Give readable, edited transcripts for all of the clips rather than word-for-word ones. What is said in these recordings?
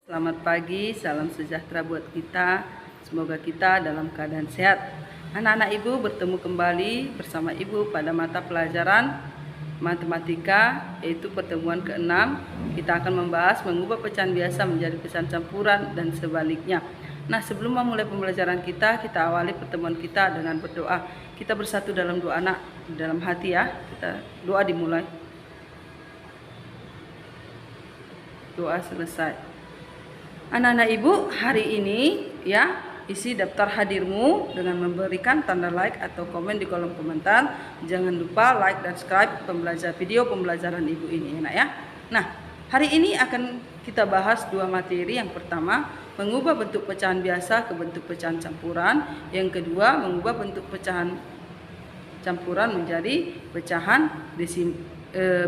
Selamat pagi, salam sejahtera buat kita. Semoga kita dalam keadaan sehat. Anak-anak Ibu bertemu kembali bersama Ibu pada mata pelajaran matematika, yaitu pertemuan ke-6. Kita akan membahas mengubah pecahan biasa menjadi pecahan campuran dan sebaliknya. Nah, sebelum memulai pembelajaran kita awali pertemuan kita dengan berdoa. Kita bersatu dalam doa anak dalam hati ya. Kita doa dimulai. Doa selesai. Anak-anak Ibu, hari ini ya isi daftar hadirmu dengan memberikan tanda like atau komen di kolom komentar. Jangan lupa like dan subscribe video pembelajaran Ibu ini ya. Nah, hari ini akan kita bahas dua materi. Yang pertama, mengubah bentuk pecahan biasa ke bentuk pecahan campuran. Yang kedua, mengubah bentuk pecahan campuran menjadi pecahan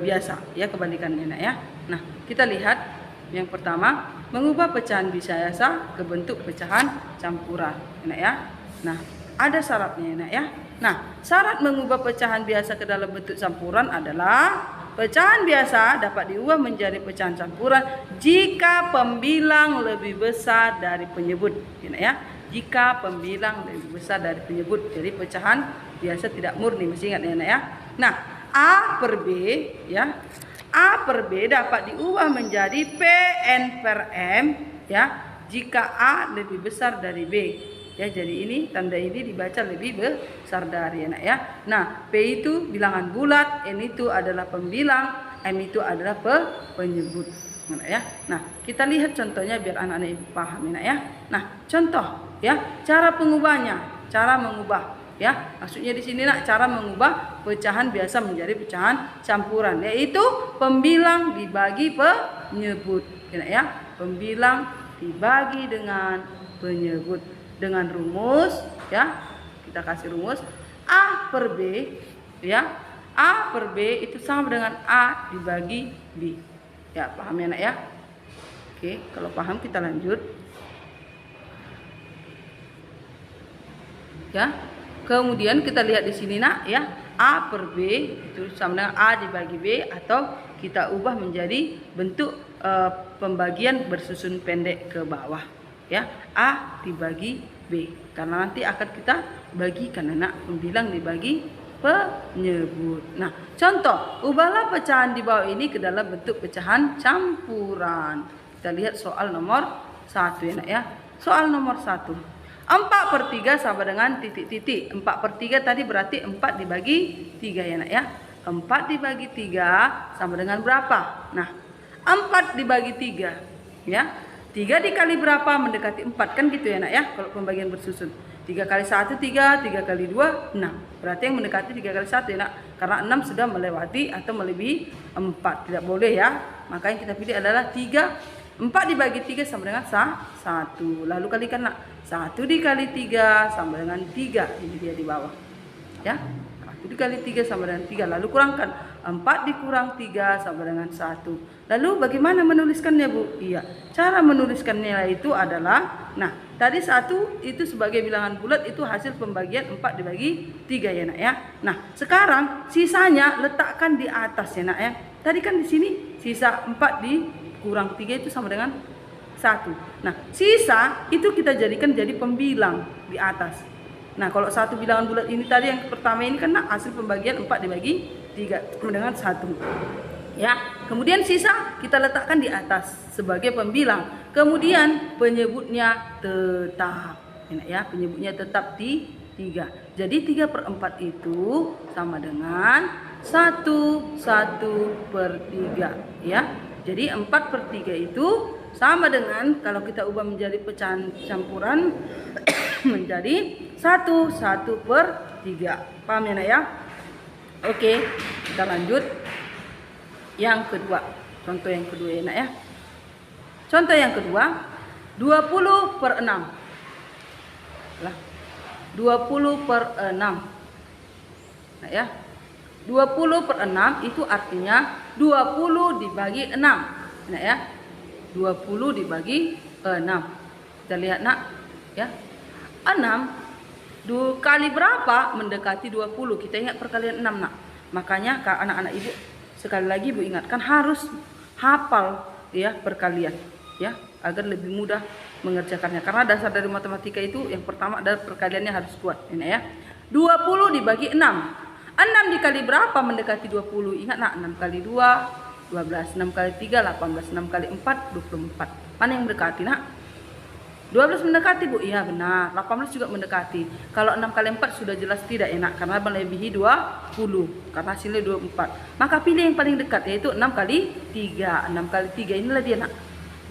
biasa ya, kebalikannya ya. Nah, kita lihat yang pertama, mengubah pecahan biasa ke bentuk pecahan campuran, ya. Nah, ada syaratnya, ya. Nah, syarat mengubah pecahan biasa ke dalam bentuk campuran adalah pecahan biasa dapat diubah menjadi pecahan campuran jika pembilang lebih besar dari penyebut, ya. Jika pembilang lebih besar dari penyebut, jadi pecahan biasa tidak murni, mesti ingat ya. Nah, A per B, ya. A per B dapat diubah menjadi PN per M ya jika A lebih besar dari B ya. Jadi ini tanda ini dibaca lebih besar dari ya. Nah, P itu bilangan bulat, N itu adalah pembilang, M itu adalah penyebut ya. Nah, kita lihat contohnya biar anak-anak Ibu paham ya. Nah, contoh ya, cara pengubahnya, cara mengubah ya, maksudnya di sini nak cara mengubah pecahan biasa menjadi pecahan campuran, yaitu pembilang dibagi penyebut ya. Pembilang dibagi dengan penyebut dengan rumus ya. Kita kasih rumus A per B ya. A per B itu sama dengan A dibagi B ya. Paham ya nak ya? Oke, kalau paham kita lanjut ya. Kemudian kita lihat di sini nak ya, A per B itu sama dengan A dibagi B, atau kita ubah menjadi bentuk pembagian bersusun pendek ke bawah ya. A dibagi B, karena nanti akan kita bagikan anak, pembilang dibagi penyebut. Nah, contoh, ubahlah pecahan di bawah ini ke dalam bentuk pecahan campuran. Kita lihat soal nomor 1 ya nak ya. Soal nomor 1. 4/3 sama dengan titik-titik. 4/3 tadi berarti 4 dibagi 3 ya nak ya. 4 dibagi 3 sama dengan berapa? Nah, 4 dibagi 3 ya. 3 dikali berapa mendekati 4 kan gitu ya nak ya. Kalau pembagian bersusun 3 kali 1 3, 3 kali 2 6. Berarti yang mendekati 3 kali 1 ya nak. Karena 6 sudah melewati atau melebihi 4. Tidak boleh ya. Maka yang kita pilih adalah 3. 4 dibagi 3 sama dengan 1. Lalu kalikan nak. 1 dikali 3 sama dengan 3. Ini dia di bawah ya. 1 dikali 3 sama dengan 3. Lalu kurangkan. 4 dikurang 3 sama dengan 1. Lalu bagaimana menuliskannya Bu? Iya, cara menuliskannya itu adalah, nah tadi 1 itu sebagai bilangan bulat, itu hasil pembagian 4 dibagi 3 ya nak ya. Nah, sekarang sisanya letakkan di atas ya nak ya. Tadi kan di sini sisa 4 dikurang 3 itu sama dengan 1. Nah, sisa itu kita jadikan jadi pembilang di atas. Nah, kalau satu bilangan bulat ini tadi yang pertama ini kan hasil pembagian 4 dibagi 3 sama dengan 1. Ya, kemudian sisa kita letakkan di atas sebagai pembilang. Kemudian penyebutnya tetap. Ya, penyebutnya tetap di 3. Jadi 3/4 itu sama dengan 1/3 ya. Jadi 4/3 itu sama dengan, kalau kita ubah menjadi pecahan campuran menjadi 1/3. Paham ya nak ya? Oke, kita lanjut yang kedua. Contoh yang kedua ya nak ya. Contoh yang kedua, 20/6. Lah, 20/6. Nah ya. 20/6 itu artinya 20 dibagi 6. Nah ya. 20 dibagi 6. Kita lihat nak ya. 6 kali berapa mendekati 20? Kita ingat perkalian 6 nak. Makanya anak-anak Ibu sekali lagi Ibu ingatkan harus hafal ya perkalian ya. agar lebih mudah mengerjakannya. Karena dasar dari matematika itu yang pertama adalah perkaliannya harus kuat. Ini ya. 20 dibagi 6. 6 dikali berapa mendekati 20? Ingat nak, 6 kali 2, 12. 6 kali 3, 18. 6 kali 4, 24. Mana yang mendekati nak? 12 mendekati Bu? Iya benar. 18 juga mendekati. Kalau 6 kali 4 sudah jelas tidak enak karena melebihi 20. Karena hasilnya 24. Maka pilih yang paling dekat yaitu 6 kali 3. 6 kali 3 inilah dia nak.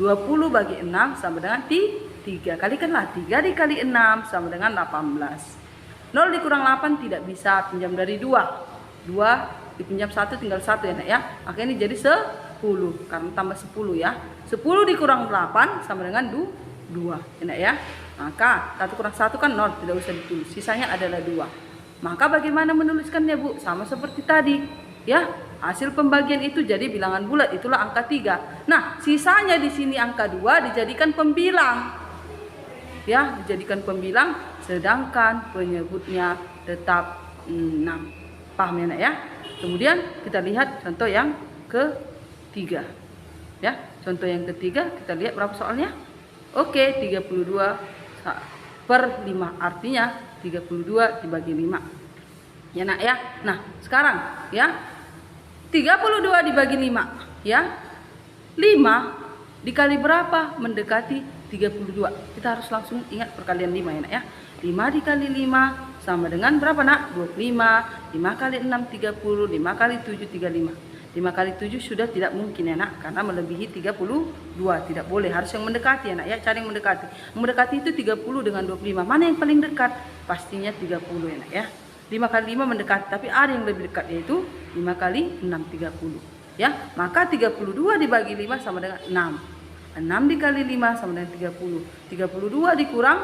20 bagi 6 sama dengan 3. Kalikanlah 3 dikali 6 sama dengan 18. 0 dikurang 8 tidak bisa, pinjam dari 2. 2 dipinjam 1 tinggal 1 ya nak ya. Maka ini jadi 10 karena tambah 10 ya. 10 dikurang 8 sama dengan 2 enak ya. Maka 1 kurang 1 kan 0, tidak usah ditulis. Sisanya adalah 2. Maka bagaimana menuliskannya Bu? Sama seperti tadi ya. Hasil pembagian itu jadi bilangan bulat, itulah angka 3. Nah, sisanya di sini angka 2 dijadikan pembilang. Ya, dijadikan pembilang sedangkan penyebutnya tetap 6. Paham ya nak ya? Kemudian kita lihat contoh yang ketiga. Ya, contoh yang ketiga kita lihat berapa soalnya? Oke, 32 per 5. Artinya 32 dibagi 5. Ya nak ya. Nah, sekarang ya. 32 dibagi 5 ya. 5 dikali berapa mendekati 32. Kita harus langsung ingat perkalian 5 ya nak ya. 5 dikali 5 sama dengan berapa nak? 25. 5 kali 6 30. 5 kali 7 35. 5 kali 7 sudah tidak mungkin ya nak, karena melebihi 32, tidak boleh, harus yang mendekati ya nak ya, cari yang mendekati. Mendekati itu 30 dengan 25, mana yang paling dekat? Pastinya 30 ya nak ya. 5 kali 5 mendekati, tapi ada yang lebih dekat yaitu 5 kali 6 30 ya. Maka 32 dibagi 5 sama dengan 6. 6 dikali 5 sama dengan 30. 32 dikurang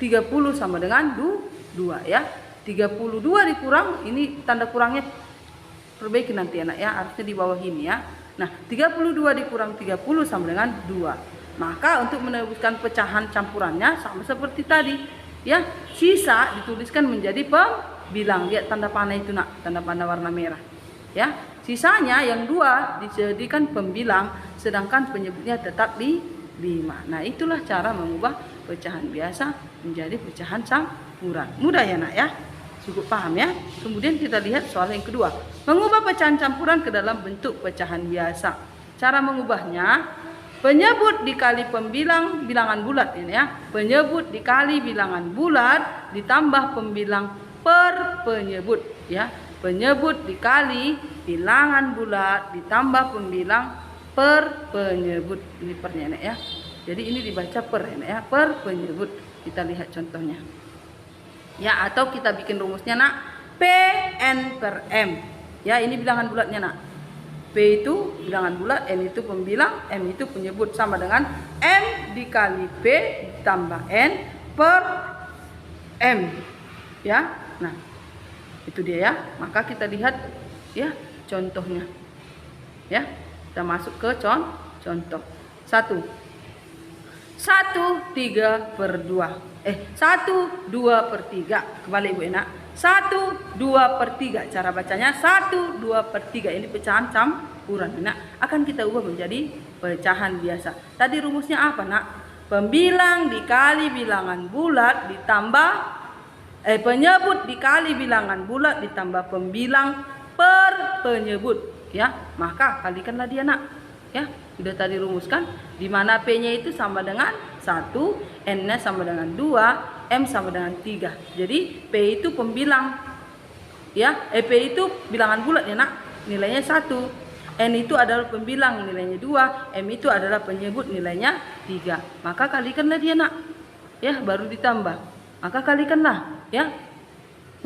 30 sama dengan 2 ya. 32 dikurang, ini tanda kurangnya perbaiki nanti anak ya, harusnya di bawah ini ya. Nah, 32 dikurang 30 sama dengan 2. Maka untuk menebuskan pecahan campurannya sama seperti tadi ya. Sisa dituliskan menjadi pembilang. Lihat tanda panah itu nak, tanda panah warna merah ya. Sisanya yang 2 dijadikan pembilang sedangkan penyebutnya tetap di 5. Nah, itulah cara mengubah pecahan biasa menjadi pecahan campuran. Mudah ya nak ya. Cukup paham ya. Kemudian kita lihat soal yang kedua. Mengubah pecahan campuran ke dalam bentuk pecahan biasa. Cara mengubahnya, penyebut dikali pembilang bilangan bulat ini ya. Penyebut dikali bilangan bulat ditambah pembilang per penyebut ya. Penyebut dikali bilangan bulat ditambah pembilang per penyebut. Ini pernya ya. Jadi ini dibaca per ya, per penyebut. Kita lihat contohnya. Ya, atau kita bikin rumusnya nak, Pn per M. Ya, ini bilangan bulatnya nak. P itu bilangan bulat, N itu pembilang, M itu penyebut, sama dengan M dikali P ditambah N per M. Ya, nah itu dia ya. Maka kita lihat ya contohnya. Ya, kita masuk ke contoh. 1 3 per 2. 1 2 per 3. Kembali ibu enak. 1 2 per 3. Cara bacanya 1 2 per 3. Ini pecahan campuran enak. Akan kita ubah menjadi pecahan biasa. Tadi rumusnya apa nak? Pembilang dikali bilangan bulat ditambah penyebut dikali bilangan bulat ditambah pembilang per penyebut ya. Maka kalikanlah dia nak ya. Sudah tadi rumuskan di mana P-nya itu sama dengan 1, N-nya sama dengan 2, M sama dengan 3. Jadi P itu pembilang ya. P itu bilangan bulat ya nak, nilainya 1. N itu adalah pembilang, nilainya 2. M itu adalah penyebut, nilainya 3. Maka kalikanlah dia nak ya, baru ditambah. Maka kalikanlah ya.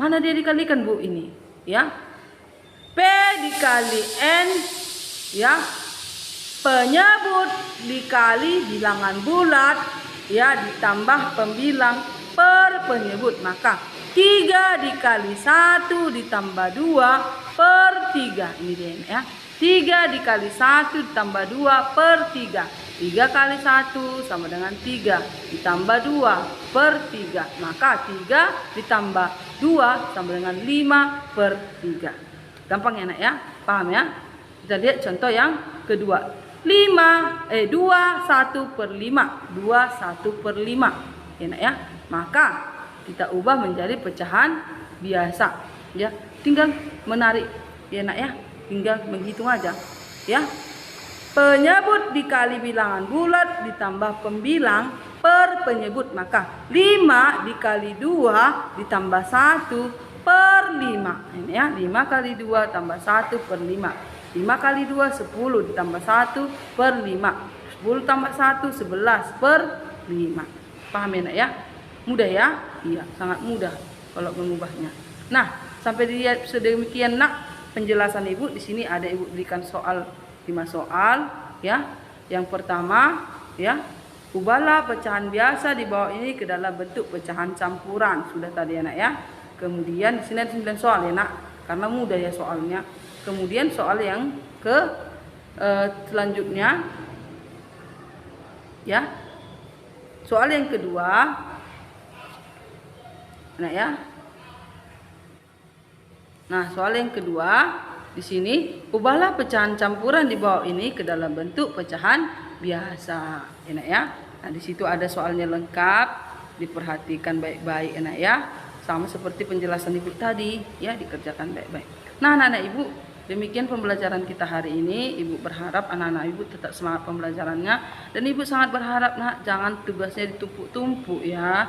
Mana dia dikalikan Bu ini ya? P dikali N ya, penyebut dikali bilangan bulat ya ditambah pembilang per penyebut. Maka 3 dikali 1 ditambah 2 per 3. Ini dia ya. 3 dikali 1 ditambah 2 per 3. 3 kali 1 sama dengan 3 ditambah 2 per 3. Maka 3 ditambah 2 sama dengan 5 per 3. Gampang ya nak ya? Paham ya? Kita lihat contoh yang kedua. 5 2/1/5. 2/1/5. Ya nak ya. Maka kita ubah menjadi pecahan biasa. Ya, tinggal menarik. Ya nak ya. Tinggal menghitung aja. Ya. Penyebut dikali bilangan bulat ditambah pembilang per penyebut, maka 5 dikali 2 ditambah 1/5. Ini ya, 5 kali 2 tambah 1/5. 5 kali 2 10 ditambah 1/5. 10 tambah 1 11/5. Paham ya nak ya? Mudah ya? Iya, sangat mudah kalau mengubahnya. Nah, sampai dilihat sedemikian nak penjelasan Ibu. Di sini ada Ibu berikan soal 5 soal ya. Yang pertama ya, ubahlah pecahan biasa di bawah ini ke dalam bentuk pecahan campuran. Sudah tadi anak ya. Kemudian di sini ada 9 soal ya nak, karena mudah ya soalnya. Kemudian soal yang selanjutnya ya. Soal yang kedua nah ya. Nah, soal yang kedua di sini, ubahlah pecahan campuran di bawah ini ke dalam bentuk pecahan biasa. Enak ya. Nah, di situ ada soalnya lengkap, diperhatikan baik-baik enak ya. Sama seperti penjelasan Ibu tadi, ya dikerjakan baik-baik. Nah, anak-anak Ibu, demikian pembelajaran kita hari ini. Ibu berharap anak-anak Ibu tetap semangat pembelajarannya, dan Ibu sangat berharap nak jangan tugasnya ditumpuk-tumpuk ya.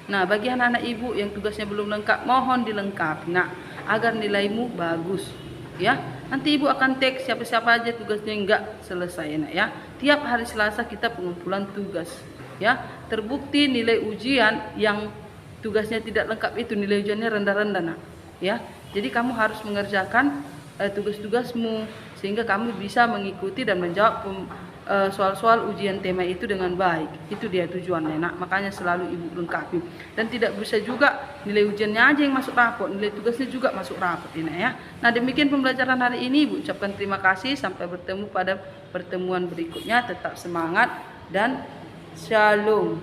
Nah, bagi anak-anak Ibu yang tugasnya belum lengkap, mohon dilengkapi nak, agar nilaimu bagus. Ya, nanti Ibu akan tag siapa-siapa aja tugasnya enggak selesai nak ya. Tiap hari Selasa kita pengumpulan tugas. Ya, terbukti nilai ujian yang tugasnya tidak lengkap itu nilai ujiannya rendah-rendah nak. Ya, jadi kamu harus mengerjakan tugas-tugasmu sehingga kamu bisa mengikuti dan menjawab soal-soal ujian tema itu dengan baik. Itu dia tujuannya nak. Makanya selalu Ibu lengkapi. Dan tidak bisa juga nilai ujiannya aja yang masuk rapot, nilai tugasnya juga masuk rapot ini ya. Nah, demikian pembelajaran hari ini. Ibu ucapkan terima kasih. Sampai bertemu pada pertemuan berikutnya. Tetap semangat dan shalom.